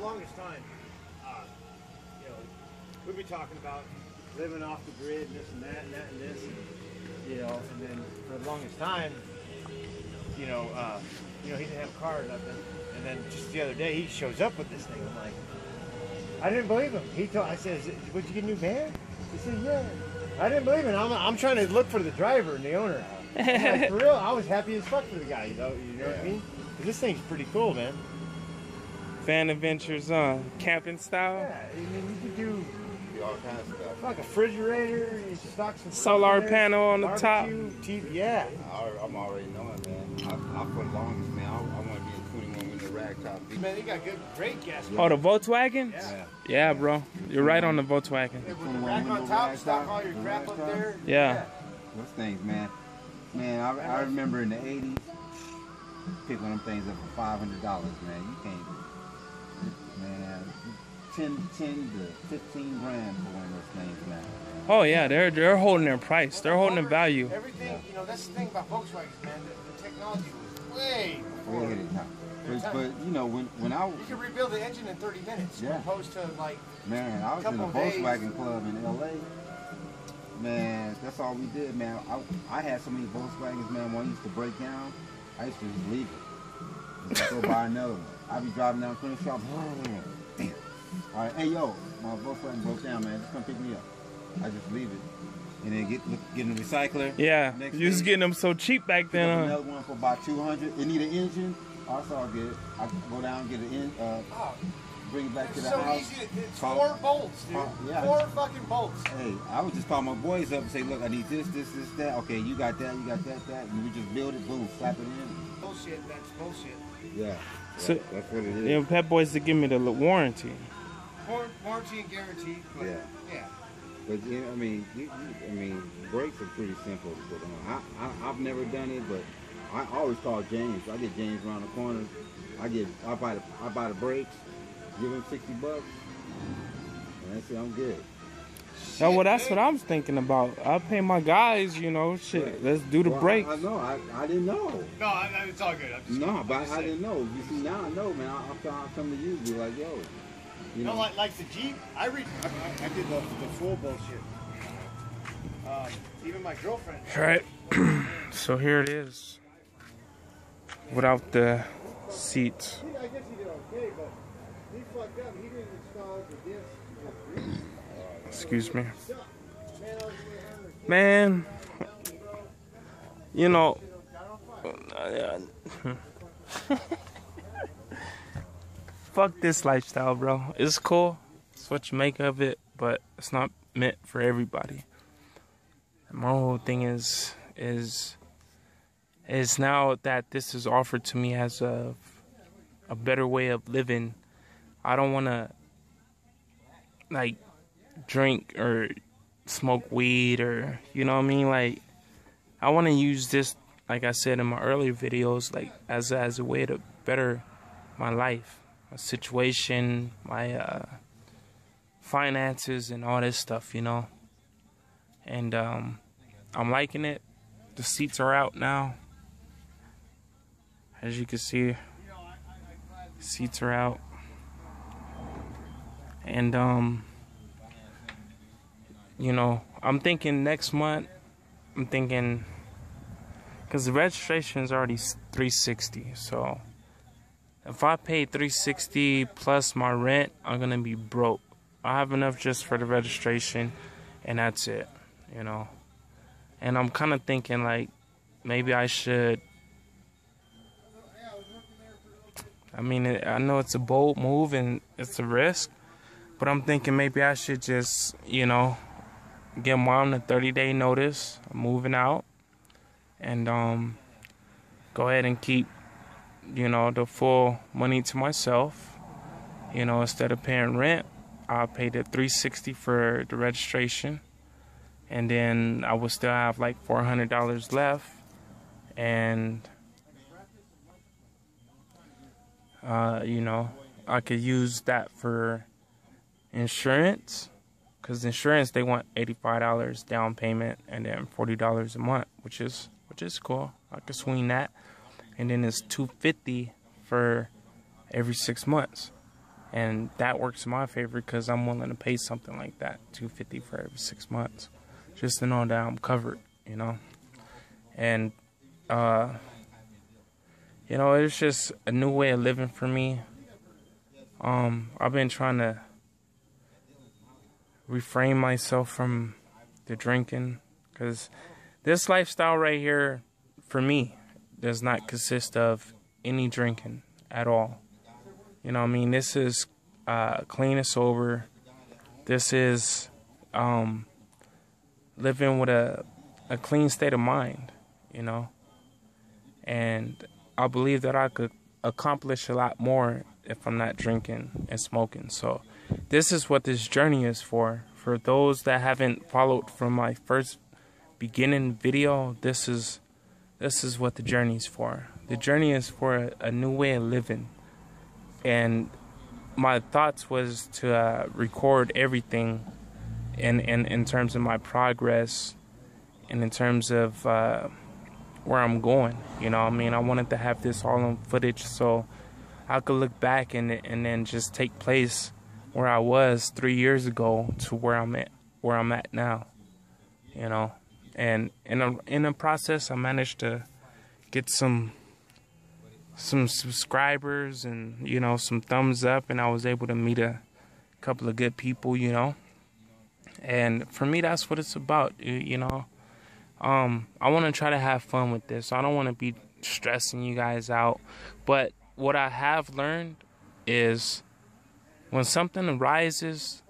longest time, you know, we'd be talking about living off the grid, and this and that, and that and this, and, you know, and then for the longest time, you know, he didn't have a car or nothing, and then just the other day he shows up with this thing. I'm like, I didn't believe him. I said, would you get a new van? He said, yeah. I didn't believe it. I'm trying to look for the driver and the owner. Like, for real, I was happy as fuck for the guy. You know what I mean? This thing's pretty cool, man. Van adventures on camping style. Yeah, I mean you could do all kinds of stuff. like a refrigerator. You stock some solar panel on the top. TV, yeah. I'm already knowing, man. I for the longest, man. I want to be a 21 winter ragtop. Man, they got great gas. Oh, the Volkswagen? Yeah. Yeah, bro. You're right on the Volkswagen. With the rack on top, stock all your crap up there. Yeah. Those things, man. Man, I remember in the 80s, pick one of them things up for $500, man. You can't, man, 10 to 15 grand for one of those things, man. Oh yeah, they're holding their price. They're holding their value. Everything, you know, that's the thing about Volkswagen, man. The technology was way before. But you know, when I you can rebuild the engine in 30 minutes, as opposed to like. Man, I was in a Volkswagen club in LA. Man, that's all we did, man. I had so many Volkswagens, man. One used to break down, I used to just leave it. Just go buy another one. I'd be driving down Queen Shop. Damn. All right, hey yo, my Volkswagen broke down, man. Just come pick me up. I just leave it, and then get in the recycler. Yeah, you was getting them so cheap back then. Another one for about 200. It need an engine. Also, I'll get it. I go down and get it in. Bring it back to the house. It's so easy. It's 4 bolts, dude. Yeah. 4 fucking bolts. Hey, I would just call my boys up and say, look, I need this, that. Okay, you got that, that. And we just build it, boom, slap it in. Bullshit, that's bullshit. Yeah. So, that's what it is. You know, Pep Boys to give me the warranty. Warranty and guarantee. But, yeah. But you know, I mean, brakes are pretty simple to put on. I've never done it, but I always call James. I get James around the corner. I buy the brakes. Give him $60, and that's it. I'm good. Oh, well, that's what I was thinking about. I pay my guys, you know, shit. Right. Let's do the brakes. I know. I didn't know. No, it's all good. I didn't know. You see, now I know, man. I'll come to you, be like, yo. You know, like the Jeep. I did the full bullshit. Even my girlfriend. Right. So here it is. Without the seats. I guess he did okay, but he fucked up. He didn't install the disc. Excuse me. Man, you know, fuck this lifestyle, bro. It's cool. It's what you make of it, but it's not meant for everybody. And my whole thing is now that this is offered to me as a better way of living, I don't want to, like, drink or smoke weed or, you know what I mean? Like, I want to use this, like I said in my earlier videos, like, as a way to better my life, my situation, my finances and all this stuff, you know? And I'm liking it. The seats are out now. As you can see, seats are out. And you know, I'm thinking next month, because the registration is already $360, so if I pay $360 plus my rent, I'm gonna be broke. I have enough just for the registration, and that's it, you know. And I'm kind of thinking, like, maybe I should. I mean, I know it's a bold move and it's a risk, but I'm thinking maybe I should just, you know, give mom a 30-day notice. I'm moving out, and go ahead and keep, you know, the full money to myself. You know, instead of paying rent, I'll pay the $360 for the registration, and then I will still have like $400 left, and you know, I could use that for insurance. Because insurance, they want $85 down payment and then $40 a month, which is cool. I could swing that, and then it's $250 for every 6 months. And that works in my favor because I'm willing to pay something like that, $250 for every 6 months, just to know that I'm covered, you know. And you know, it's just a new way of living for me. I've been trying to refrain myself from the drinking, because this lifestyle right here, for me, does not consist of any drinking at all. You know what I mean? This is clean and sober. This is living with a clean state of mind, you know. And I believe that I could accomplish a lot more if I'm not drinking and smoking. So this is what this journey is for. For those that haven't followed from my first beginning video, this is what the journey is for. The journey is for a new way of living. And my thoughts was to record everything in terms of my progress and in terms of where I'm going. You know what I mean? I wanted to have this all on footage so I could look back and then just take place where I was 3 years ago to where I'm at now. You know, and in the process, I managed to get some subscribers and, you know, some thumbs up, and I was able to meet a couple of good people, you know. And for me, that's what it's about, you know. I want to try to have fun with this. I don't want to be stressing you guys out. But what I have learned is when something arises,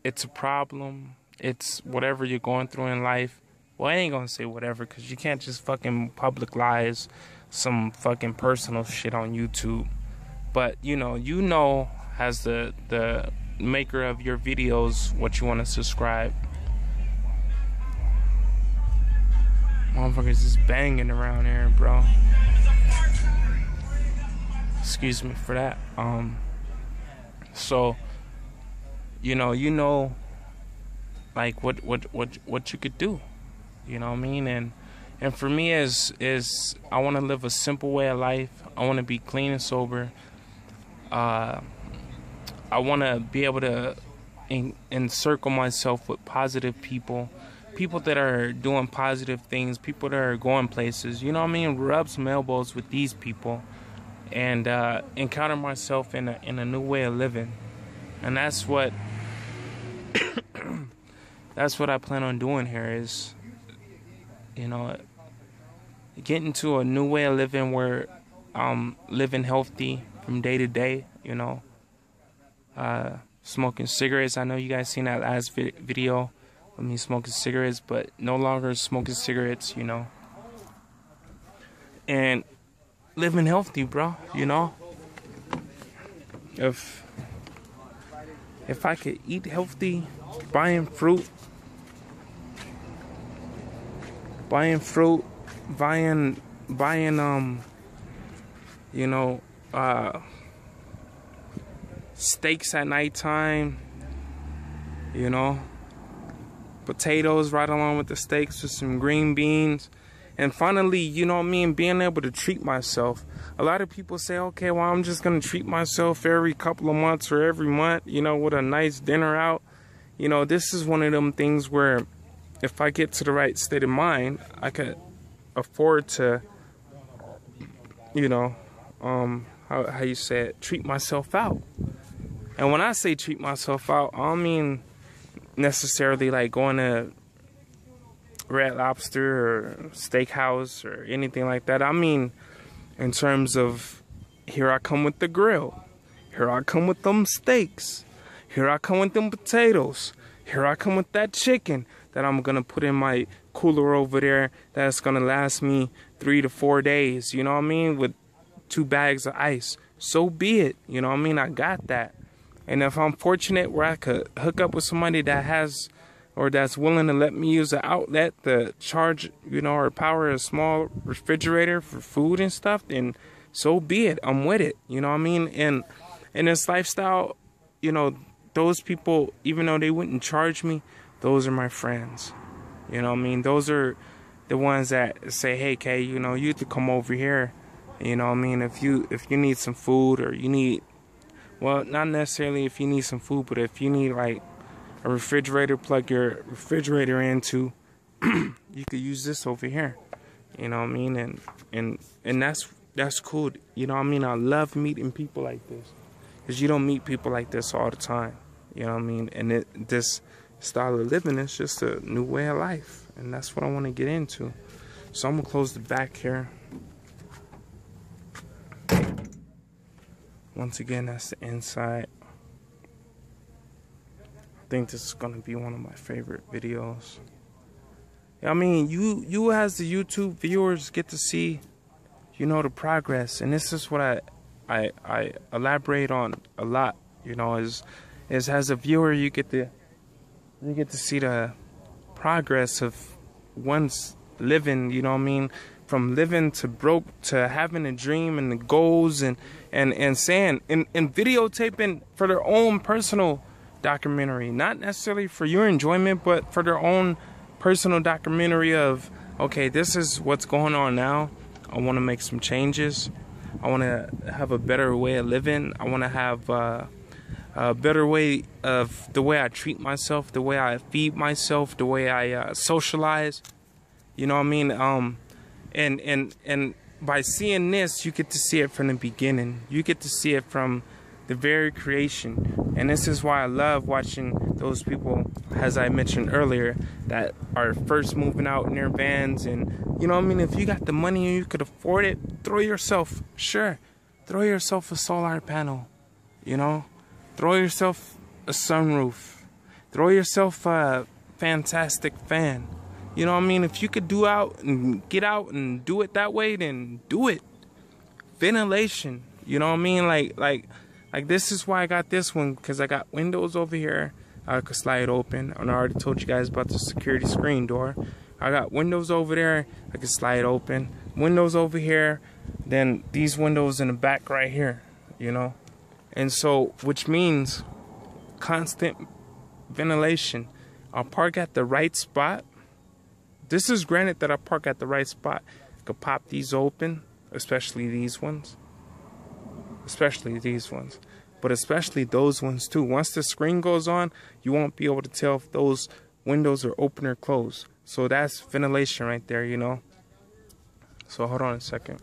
it's a problem. It's whatever you're going through in life. Well, I ain't going to say whatever, because you can't just fucking publicize some fucking personal shit on YouTube. But, you know, as the maker of your videos, what you want to subscribe. Motherfuckers is banging around here, bro. Excuse me for that. So, you know, like what you could do. You know what I mean? And for me is I want to live a simple way of life. I want to be clean and sober. I want to be able to encircle myself with positive people that are doing positive things, people that are going places. You know what I mean? Rub some elbows with these people and encounter myself in a new way of living. And that's what I plan on doing here is, you know, getting to a new way of living where I'm living healthy from day to day, you know. Smoking cigarettes. I know you guys seen that last video of me smoking cigarettes, but no longer smoking cigarettes, you know. And living healthy, bro, you know. If I could eat healthy, buying fruit, buying you know, steaks at nighttime, you know, potatoes right along with the steaks with some green beans, and finally, you know what I mean, being able to treat myself. A lot of people say, okay, well, I'm just gonna treat myself every couple of months or every month, you know, with a nice dinner out. You know, this is one of them things where if I get to the right state of mind, I could afford to, you know, how you say it, treat myself out. And when I say treat myself out, I don't mean necessarily like going to Red Lobster or Steakhouse or anything like that. I mean in terms of, here I come with the grill, here I come with them steaks, here I come with them potatoes, here I come with that chicken that I'm gonna put in my cooler over there that's gonna last me 3 to 4 days, you know what I mean, with 2 bags of ice. So be it, you know what I mean, I got that. And if I'm fortunate where I could hook up with somebody that has, or that's willing to let me use an outlet to charge, you know, or power a small refrigerator for food and stuff, then so be it. I'm with it, you know what I mean? And in this lifestyle, you know, those people, even though they wouldn't charge me, those are my friends. You know what I mean? Those are the ones that say, hey, Kay, you know, you have to come over here. You know what I mean? If you need some food or you need Well, not necessarily if you need some food, but if you need like a refrigerator, plug your refrigerator into, you could use this over here. You know what I mean? And that's cool. You know what I mean? I love meeting people like this, because you don't meet people like this all the time. You know what I mean? And this style of living is just a new way of life, and that's what I want to get into. So I'm gonna close the back here. Once again, that's the inside. I think this is gonna be one of my favorite videos. I mean, you as the YouTube viewers get to see, you know, the progress, and this is what I elaborate on a lot. You know, is as a viewer you get to see the progress of one's living. You know what I mean? From living to broke to having a dream and the goals and saying and videotaping for their own personal documentary, not necessarily for your enjoyment, but for their own personal documentary of, okay, this is what's going on now. I want to make some changes. I want to have a better way of living. I want to have a better way of the way I treat myself, the way I feed myself, the way I socialize. You know what I mean? And by seeing this, you get to see it from the beginning. You get to see it from the very creation. And this is why I love watching those people, as I mentioned earlier, that are first moving out in their vans. And you know what I mean? If you got the money and you could afford it, throw yourself a solar panel, you know? Throw yourself a sunroof. Throw yourself a fantastic fan. You know what I mean? If you could get out and do it that way, then do it. Ventilation. You know what I mean? Like this is why I got this one, because I got windows over here. I could slide open. And I already told you guys about the security screen door. I got windows over there. I could slide open. Windows over here. Then these windows in the back right here. You know? And so, which means constant ventilation. I'll park at the right spot. This is granted that I park at the right spot. I could pop these open, especially these ones. But especially those ones too. Once the screen goes on, you won't be able to tell if those windows are open or closed. So that's ventilation right there, you know. So hold on a second.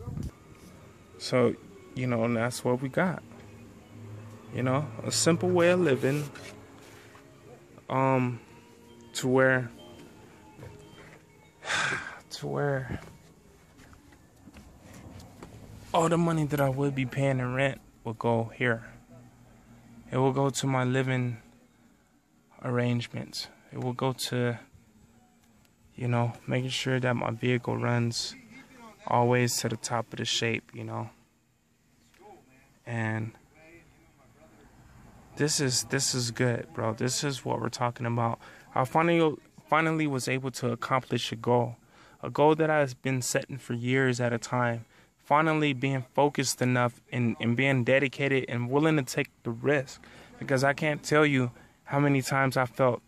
So, you know, and that's what we got. You know, a simple way of living. To where all the money that I would be paying in rent will go here. It will go to my living arrangements. It will go to, you know, making sure that my vehicle runs always to the top of the shape, you know. And this is good, bro. This is what we're talking about. I finally was able to accomplish a goal that I've been setting for years at a time. Finally being focused enough and being dedicated and willing to take the risk. Because I can't tell you how many times I felt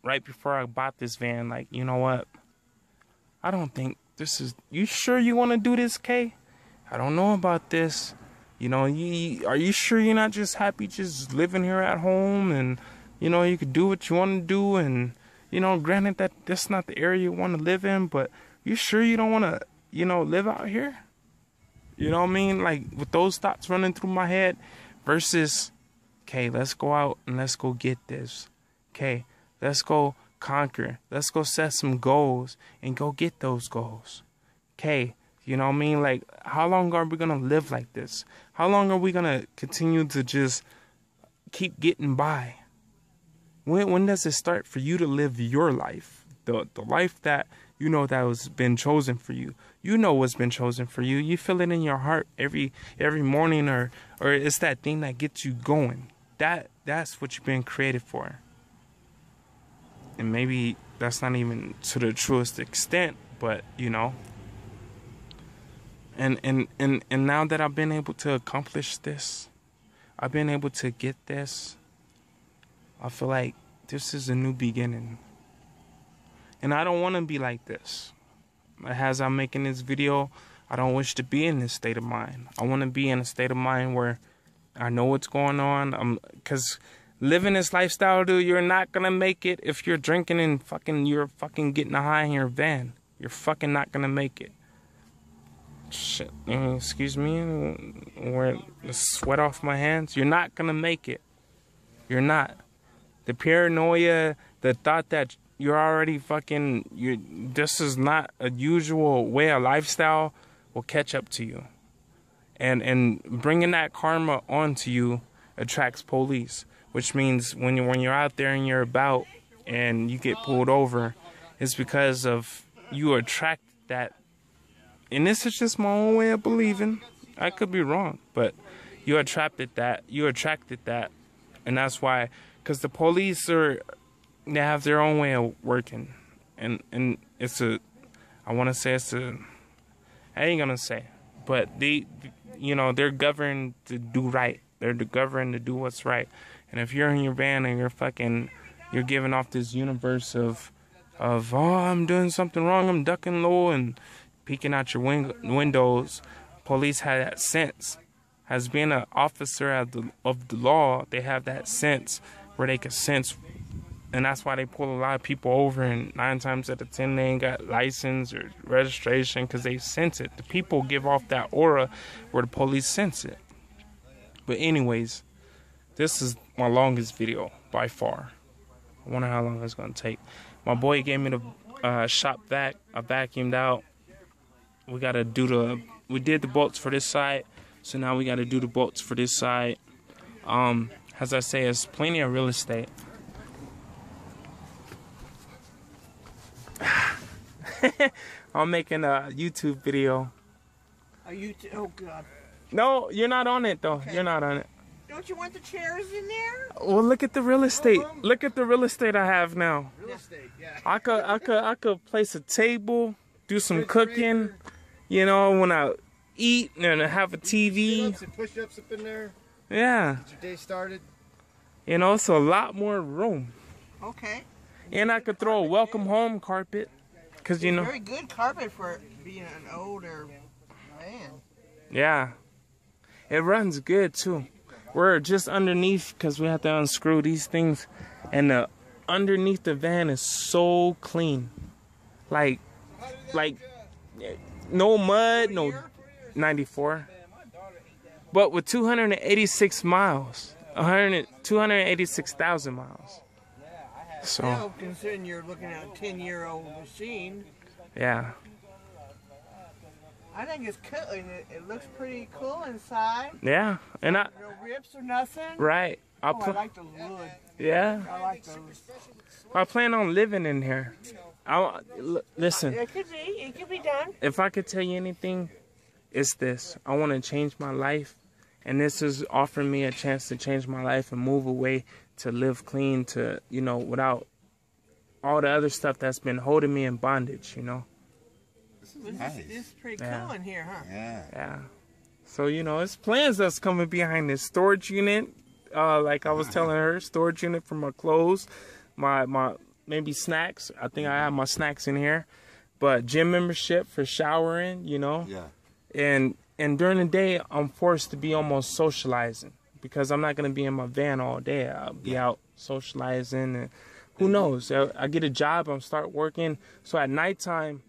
right before I bought this van, like, you know what? I don't think this is... You sure you want to do this, Kay? I don't know about this. You know, are you sure you're not just happy just living here at home and, you know, you could do what you want to do and, you know, granted that that's not the area you want to live in, but you sure you don't want to, you know, live out here? You know what I mean? Like, with those thoughts running through my head versus, okay, let's go out and let's go get this. Okay, let's go conquer. Let's go set some goals and go get those goals. Okay, you know what I mean? Like, how long are we going to live like this? How long are we going to continue to just keep getting by? When does it start for you to live your life? The life that you know that was been chosen for you. You know what's been chosen for you. You feel it in your heart every morning, or it's that thing that gets you going. That's what you've been created for. And maybe that's not even to the truest extent, but you know. And now that I've been able to accomplish this, I've been able to get this, I feel like this is a new beginning. And I don't want to be like this. As I'm making this video, I don't wish to be in this state of mind. I want to be in a state of mind where I know what's going on. Cause living this lifestyle, dude, you're not gonna make it if you're drinking and you're fucking getting a high in your van. You're fucking not gonna make it. Shit, excuse me, where the sweat off my hands. You're not gonna make it. You're not. The paranoia, the thought that you're already this is not a usual way of lifestyle will catch up to you. And bringing that karma onto you attracts police, which means when you're out there and you're about and you get pulled over, it's because of you attract that. And this is just my own way of believing. I could be wrong, but you attracted that. And that's why, because the police they have their own way of working. And it's I ain't gonna say, but they're governed to do right. They're governed to do what's right. And if you're in your van and you're giving off this universe of oh, I'm doing something wrong, I'm ducking low and peeking out your windows, police have that sense. As being an officer of the law, they have that sense where they can sense, and that's why they pull a lot of people over, and 9 times out of 10 they ain't got license or registration because they sense it. The people give off that aura where the police sense it. But anyways, this is my longest video by far. I wonder how long it's gonna take. My boy gave me the shop vac. I vacuumed out. We did the bolts for this side, so now we gotta do the bolts for this side. As I say, there's plenty of real estate. I'm making a YouTube video. A YouTube? Oh God. No, you're not on it though. Okay. You're not on it. Don't you want the chairs in there? Well, look at the real estate. Look at the real estate I have now. Real estate, yeah. I could place a table, do some cooking. When I eat and I have a TV. Sit-ups and push-ups up in there. Yeah. Get your day started. It's a lot more room. Okay. And I could throw a welcome home carpet. Cause very good carpet for being an older man. Yeah. It runs good too. We're just underneath because we have to unscrew these things, and underneath the van is so clean, like no mud, no 94, but with 286 miles, 286,000 miles. So considering you're looking at a 10-year-old machine. Yeah. I think it's cool. It looks pretty cool inside. Yeah, and no rips or nothing. Right. I like the wood. Yeah. I like those. I plan on living in here. Listen. It could be. It could be done. If I could tell you anything, it's this. I want to change my life, and this is offering me a chance to change my life and move away to live clean, to without all the other stuff that's been holding me in bondage. Nice. It's pretty cool in here, huh? Yeah. So, it's plans that's coming behind this storage unit. Like I was telling her, storage unit for my clothes, my maybe snacks. I think I have my snacks in here. But gym membership for showering, Yeah. And during the day, I'm forced to be almost socializing because I'm not going to be in my van all day. I'll be out socializing. And who knows? I get a job, I'm start working. So at nighttime,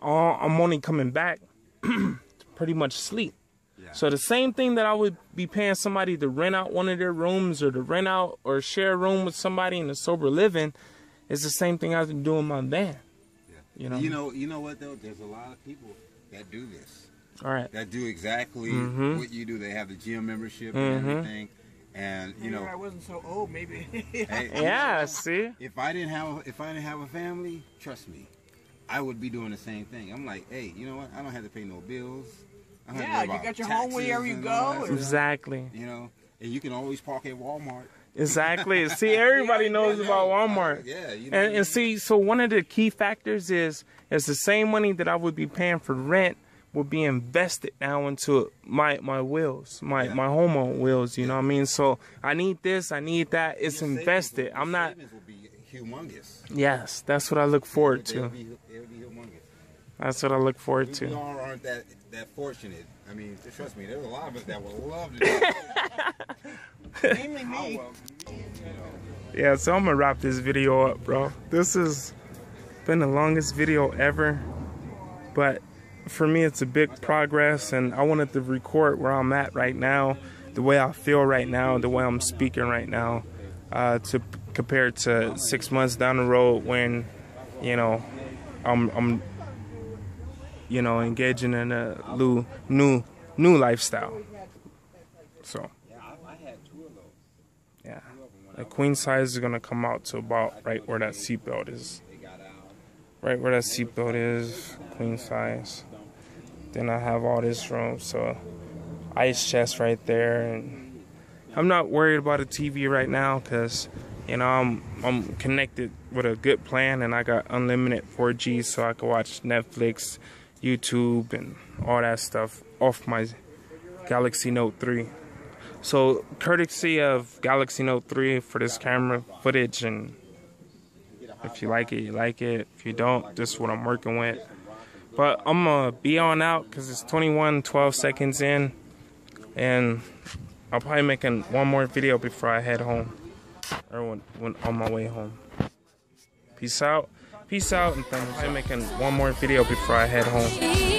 I'm only coming back to pretty much sleep. Yeah. So the same thing that I would be paying somebody to rent out one of their rooms or to rent out or share a room with somebody in a sober living is the same thing I was doing in my van. Yeah. You know what though? There's a lot of people that do this. All right. That do exactly what you do. They have the gym membership and everything. And I wasn't so old, maybe. Hey, see. If I didn't have a family, trust me, I would be doing the same thing. I'm like, hey, you know what? I don't have to pay no bills. You got your home wherever you go. Exactly. And you can always park at Walmart. Exactly. See, everybody knows about Walmart. Yeah. And see, so one of the key factors is the same money that I would be paying for rent will be invested now into my wheels, my home wheels. You know what I mean? So I need this, I need that. It's invested. I'm not. Savings will be humongous. Yes, that's what I look forward to. It'll be humongous. That's what I look forward We to. all aren't that fortunate. I mean, trust me, there's a lot of us that would love to do it. Mainly me. Yeah, so I'm gonna wrap this video up, bro. This has been the longest video ever, but for me it's a big progress, and I wanted to record where I'm at right now, the way I feel right now, the way I'm speaking right now, to compare to 6 months down the road when, you know, I'm you know, engaging in a new lifestyle. So I had 2 of those. yeah, the queen size is gonna come out to about right where that seatbelt is. Right where that seatbelt is, queen size. Then I have all this room, so ice chest right there, and I'm not worried about a TV right now because, you know, I'm connected with a good plan, and I got unlimited 4G, so I can watch Netflix, YouTube, and all that stuff off my Galaxy Note 3. So courtesy of Galaxy Note 3 for this camera footage, and if you like it, you like it. If you don't, this is what I'm working with. But I'm gonna be on out because it's 12 seconds in, and I'll probably make one more video before I head home, or when on my way home. Peace out, and thanks. I'm making one more video before I head home.